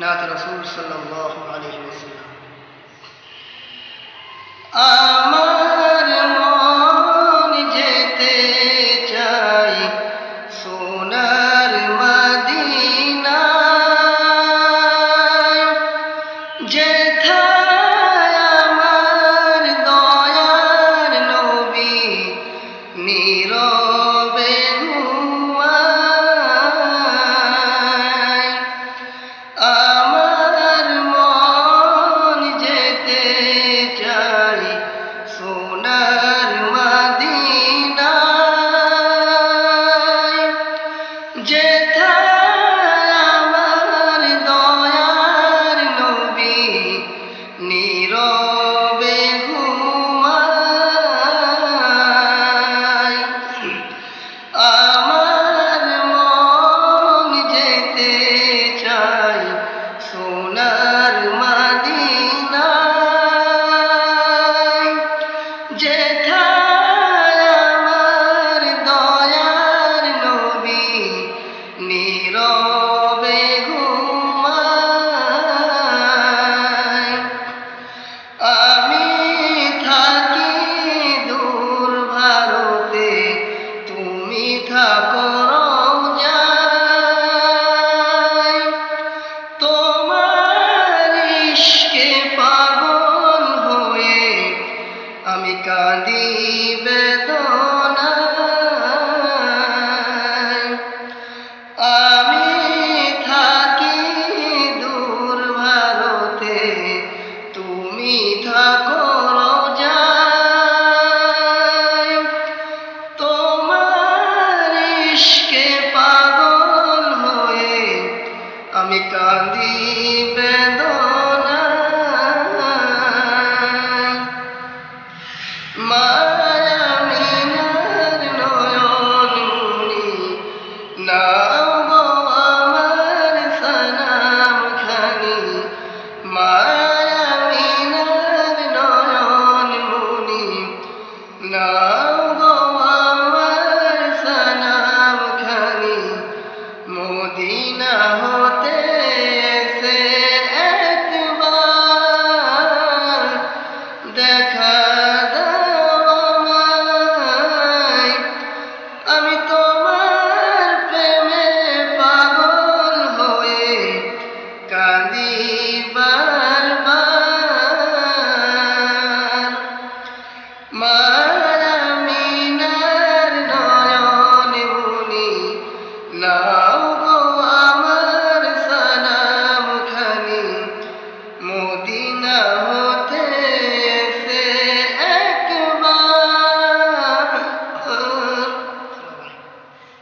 নাত রাসূল সাল্লাল্লাহু আলাইহি ওয়াসাল্লাম। আমার মন যেতে চাই সোনার মদিনায়, যেথায় আমার দয়ার নবী নীরবে ঘুমায়। আমার মন যেতে চাই সোনার মদিনায়, যেথায় আমার দয়ার নবী নীরবে ঘুমায়। আমার মন যেতে চাই সোনার মদিনায়, যেথায় আমার দয়ার নবী নীরবে ঘুমায়। আমি থাকি দূর ভারতে, তুমি থাকো রওজায়। তোমার ইশকে পাগল হয়ে আমি কাঁদি বেদনায়। আমি থাকি দূর ভারতে, তুমি থাকো রওজায়। তোমার ইশকে পাগল হয়ে আমি কাঁদি বেদনায়।